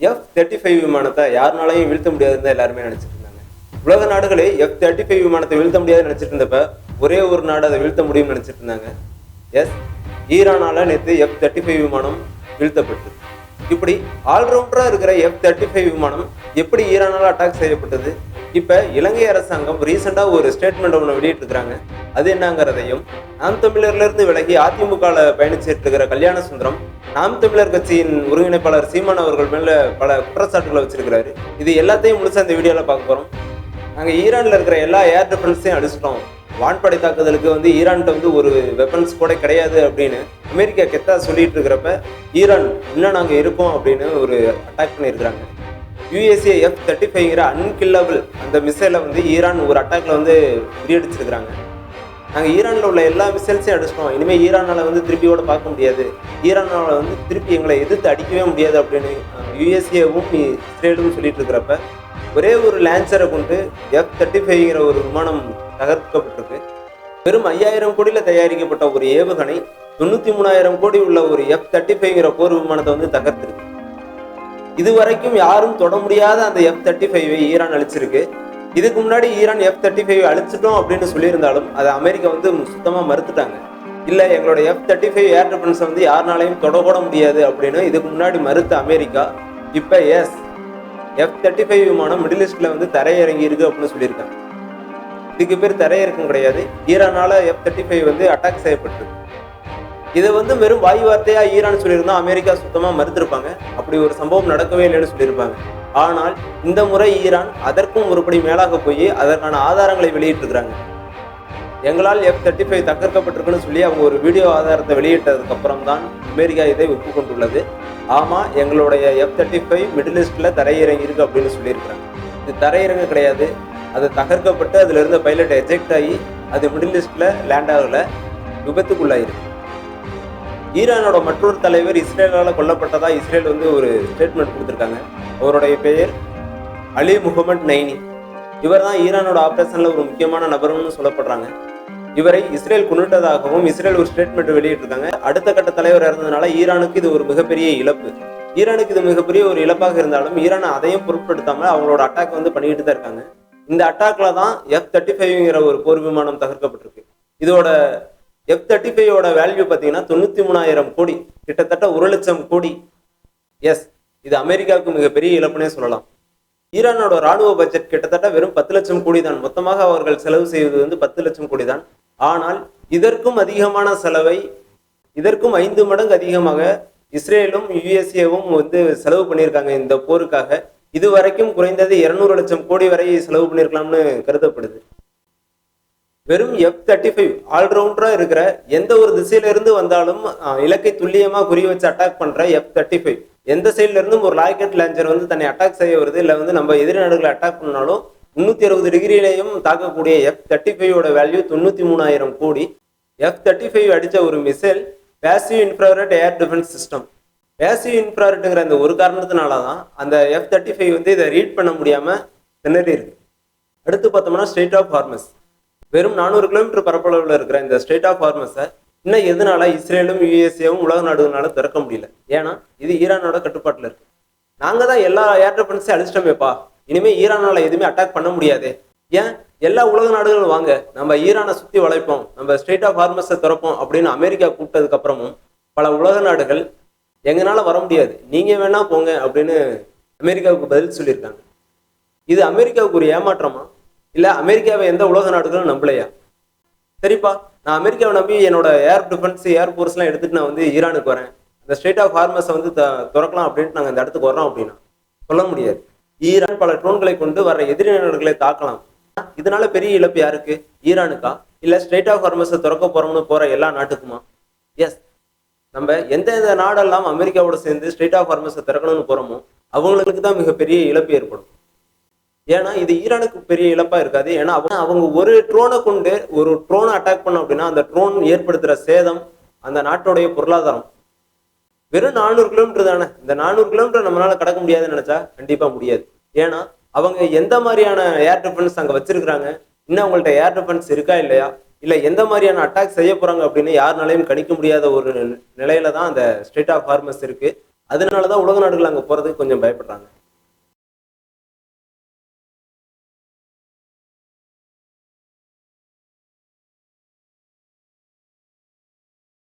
F-35 விமானத்தை யாருனாலையும் வீழ்த்த முடியாதுன்னு எல்லாருமே நினைச்சிட்டு இருந்தாங்க. உலக நாடுகளே F-35 விமானத்தை வீழ்த்த முடியாதுன்னு நினைச்சிட்டு இருந்தப்ப ஒரே ஒரு நாடு அதை வீழ்த்த முடியும்னு நினைச்சிட்டு இருந்தாங்க. எஸ், ஈரானால நேற்று F-35 விமானம் வீழ்த்தப்பட்டது. இப்படி ஆல்ரவுண்டரா இருக்கிற F-35 விமானம் எப்படி ஈரானால அட்டாக் செய்யப்பட்டது? இப்ப இலங்கை அரசாங்கம் ரீசெண்டா ஒரு ஸ்டேட்மெண்ட் ஒன்று வெளியிட்டு இருக்கிறாங்க. அது என்னங்கிறதையும், நாம் தமிழர்ல இருந்து விலகி அதிமுக பயணிச்சிட்டு இருக்கிற கல்யாண சுந்தரம் நாம் தமிழர் கட்சியின் ஒருங்கிணைப்பாளர் சீமான் அவர்கள் மேல பல குற்றச்சாட்டுகளை வச்சிருக்கிறாரு. இது எல்லாத்தையும் முழுசா இந்த வீடியோல பார்க்க போறோம். நாங்க ஈரான்ல இருக்கிற எல்லா ஏர் டிஃபென்ஸையும் அடிச்சிட்டோம், வான்படை தாக்குதலுக்கு ஈரான்கிட்ட ஒரு வெப்பன்ஸ் கூட கிடையாது அப்படின்னு அமெரிக்கா கெத்தா சொல்லிட்டு இருக்கிறப்ப ஈரான் இன்னும் நாங்க இருக்கோம் அப்படின்னு ஒரு அட்டாக் பண்ணியிருக்கிறாங்க. USA F-35 அன்கில்லபிள் அந்த மிசைலை ஈரான் ஒரு அட்டாக்ல முறியடிச்சிருக்கிறாங்க. நாங்கள் ஈரானில் உள்ள எல்லா மிசைல்ஸையும் அடிச்சிட்டோம், இனிமேல் ஈரானால் திருப்பியோட பார்க்க முடியாது, ஈரானால் திருப்பி எங்களை எதிர்த்து அடிக்கவே முடியாது அப்படின்னு யுஎஸ்ஏவும் இஸ்ரேலும் சொல்லிட்டு இருக்கிறப்ப ஒரே ஒரு லான்ச்சரை கொண்டு F-35 ஒரு விமானம் தகர்க்கப்பட்டிருக்கு. வெறும் 5000 கோடியில் தயாரிக்கப்பட்ட ஒரு ஏவுகணை 93,000 கோடி உள்ள ஒரு F-35 போர் விமானத்தை தகர்த்திருக்கு. இதுவரைக்கும் யாரும் தொட முடியாத அந்த F-35 ஈரான் அழிச்சிருக்கு. இதுக்கு முன்னாடி ஈரான் F-35 அழிச்சிட்டோம் அப்படின்னு சொல்லியிருந்தாலும் அதை அமெரிக்கா சுத்தமா மறுத்துட்டாங்க. இல்ல, எங்களோட F-35 ஏர் டிஃபென்ஸை யாருனாலையும் தொடக்கூட முடியாது அப்படின்னு இதுக்கு முன்னாடி மறுத்த அமெரிக்கா இப்ப எஸ், F-35 விமானம் மிடில் ஈஸ்ட்ல தரையிறங்கி இருக்கு அப்படின்னு சொல்லியிருக்காங்க. இதுக்கு பேர் தரையிறக்கம் கிடையாது, ஈரானால F-35 அட்டாக் செய்யப்பட்டிருக்கு. இதை வெறும் வாய் வார்த்தையா ஈரான் சொல்லியிருந்தா அமெரிக்கா சுத்தமா மறுத்திருப்பாங்க, அப்படி ஒரு சம்பவம் நடக்கவே இல்லைன்னு சொல்லியிருப்பாங்க. ஆனால் இந்த முறை ஈரான் அதற்கும் ஒருபடி மேலாக போய் அதற்கான ஆதாரங்களை வெளியிட்டிருக்கிறாங்க. எங்களால் F-35 தகர்க்கப்பட்டிருக்குன்னு சொல்லி அவங்க ஒரு வீடியோ ஆதாரத்தை வெளியிட்டதுக்கு அப்புறம் தான் அமெரிக்கா இதை ஒப்புக்கொண்டுள்ளது. ஆமா, எங்களுடைய F-35 மிடில் ஈஸ்ட்ல தரையிறங்கி இருக்கு அப்படின்னு சொல்லியிருக்கிறாங்க. இது தரையிறங்க கிடையாது, அது தகர்க்கப்பட்டு அதுல இருந்த பைலட் எஜெக்ட் ஆகி அது மிடில் ஈஸ்ட்ல லேண்ட் ஆகல, விபத்துக்குள்ளாயிருக்கு. ஈரானோட மற்றொரு தலைவர் இஸ்ரேலால கொல்லப்பட்டதா இஸ்ரேல் ஒரு ஸ்டேட்மெண்ட் கொடுத்திருக்காங்க. அவருடைய பெயர் அலி முகமது நைனி. இவர் தான் ஈரானோட ஆபரேஷன்ல ஒரு முக்கியமான நபர்னு சொல்லப்படுறாங்க. இவரை இஸ்ரேல் கொன்னுட்டதாகவும் இஸ்ரேல் ஒரு ஸ்டேட்மெண்ட் வெளியிட்டிருக்காங்க. அடுத்த கட்ட தலைவர் இறந்ததுனால ஈரானுக்கு இது ஒரு மிகப்பெரிய இழப்பு. ஈரானுக்கு இது மிகப்பெரிய ஒரு இழப்பாக இருந்தாலும் ஈரான் அதையும் பொருட்படுத்தாம அவங்களோட அட்டாக் பண்ணிக்கிட்டு தான் இருக்காங்க. இந்த அட்டாக்ல தான் F-35 ஒரு போர் விமானம் தகர்க்கப்பட்டிருக்கு. இதோட F-35 வேல்யூ பார்த்தீங்கன்னா 93,000 கோடி, கிட்டத்தட்ட 1,00,000 கோடி. எஸ், இது அமெரிக்காவுக்கு மிகப்பெரிய இழப்புனே சொல்லலாம். ஈரானோட ராணுவ பட்ஜெட் கிட்டத்தட்ட வெறும் 10,00,000 கோடி தான். மொத்தமாக அவர்கள் செலவு செய்வது 10,00,000 கோடி தான். ஆனால் இதற்கும் அதிகமான செலவை, இதற்கும் 5 மடங்கு அதிகமாக இஸ்ரேலும் யுஎஸ்ஏவும் செலவு பண்ணியிருக்காங்க இந்த போருக்காக. இதுவரைக்கும் குறைந்தது 200 லட்சம் கோடி வரை செலவு பண்ணியிருக்கலாம்னு கருதப்படுது. வெறும் F-35 ஆல்ரவுண்டரா இருக்கிற எந்த ஒரு திசையில இருந்து வந்தாலும் இலக்கை துல்லியமா குறி வச்சு அட்டாக் பண்ற F-35 எந்த சைட்ல இருந்தும் ஒரு ராக்கெட் லான்ச்சர் தன்னை அட்டாக் செய்ய வருது, இல்ல நம்ம எதிரி நாடுகளை அட்டாக் பண்ணாலும் 360 டிகிரியிலையும் தாக்கக்கூடிய F-35 வேல்யூ 93,000 கோடி. F-35 அடிச்ச ஒரு missile passive infrared air defence system. Passive இன்ஃப்ராரெட்ங்கிற அந்த ஒரு காரணத்தினாலதான் அந்த F-35 இதை ரீட் பண்ண முடியாம திணறி இருக்கு. அடுத்து பார்த்தோம்னா ஸ்ட்ரெய்ட் ஆஃப் ஹார்மஸ். வெறும் 400 கிலோமீட்டர் பரப்பளவில் இருக்கிற இந்த ஸ்ட்ரெய்ட் ஆஃப் ஹார்மஸை இன்னும் எதனால இஸ்ரேலும் யுஎஸ்ஏவும் உலக நாடுகளால திறக்க முடியல? ஏன்னா இது ஈரானோட கட்டுப்பாட்டில் இருக்கு. நாங்க தான் எல்லா ஏர் டிஃபென்ஸையும் அழிச்சிட்டோமேப்பா, இனிமே ஈரானால எதுவுமே அட்டாக் பண்ண முடியாது, ஏன் எல்லா உலக நாடுகளும் வாங்க நம்ம ஈரானை சுத்தி வளைப்போம், நம்ம ஸ்ட்ரெய்ட் ஆஃப் ஹார்மஸை திறப்போம் அப்படின்னு அமெரிக்கா கூப்பிட்டதுக்கு அப்புறமும் பல உலக நாடுகள் எங்கனால வர முடியாது, நீங்க வேணா போங்க அப்படின்னு அமெரிக்காவுக்கு பதில் சொல்லியிருக்காங்க. இது அமெரிக்காவுக்கு ஒரு ஏமாற்றமா, இல்ல அமெரிக்காவை எந்த உலக நாடுகளும் நம்பலையா? சரிப்பா, நான் அமெரிக்காவை நம்பி என்னோட ஏர் டிஃபென்ஸ் ஏர் போர்ஸ் எல்லாம் எடுத்துட்டு நான் ஈரானுக்கு வரேன், அந்த ஸ்ட்ரெய்ட் ஆஃப் ஹார்மஸை திறக்கலாம் அப்படின்ட்டு நாங்கள் இந்த இடத்துக்கு வர்றோம் அப்படின்னா சொல்ல முடியாது. ஈரான் பல ட்ரோன்களை கொண்டு வர எதிரி நாடுகளை தாக்கலாம். இதனால பெரிய இழப்பு யாருக்கு? ஈரானுக்கா, இல்ல ஸ்ட்ரெய்ட் ஆஃப் ஹார்மஸை திறக்க போறோம்னு போற எல்லா நாட்டுக்குமா? எஸ், நம்ம எந்த நாடெல்லாம் அமெரிக்காவோட சேர்ந்து ஸ்ட்ரெய்ட் ஆஃப் ஹார்மஸை திறக்கணும்னு போறோமோ அவங்களுக்கு தான் மிகப்பெரிய இழப்பு ஏற்படும். ஏன்னா இது ஈரானுக்கு பெரிய இழப்பா இருக்காது. ஏன்னா அவங்க ஒரு ட்ரோனை கொண்டு ஒரு ட்ரோனை அட்டாக் பண்ணோம் அப்படின்னா அந்த ட்ரோன் ஏற்படுத்துற சேதம் அந்த நாட்டோடைய பொருளாதாரம். வெறும் 400 கிலோமீட்டர் தானே, இந்த 400 கிலோமீட்டர் நம்மளால கடக்க முடியாதுன்னு நினைச்சா கண்டிப்பா முடியாது. ஏன்னா அவங்க எந்த மாதிரியான ஏர் டிஃபென்ஸ் அங்க வச்சிருக்கிறாங்க, இன்னும் அவங்கள்ட்ட ஏர் டிஃபென்ஸ் இருக்கா இல்லையா, இல்ல எந்த மாதிரியான அட்டாக் செய்ய போறாங்க அப்படின்னு யாருனாலையும் கணிக்க முடியாத ஒரு நிலையில தான் அந்த ஸ்ட்ரெய்ட் ஆஃப் ஹார்மஸ் இருக்கு. அதனாலதான் உலக நாடுகள் அங்க போறதுக்கு கொஞ்சம் பயப்படுறாங்க.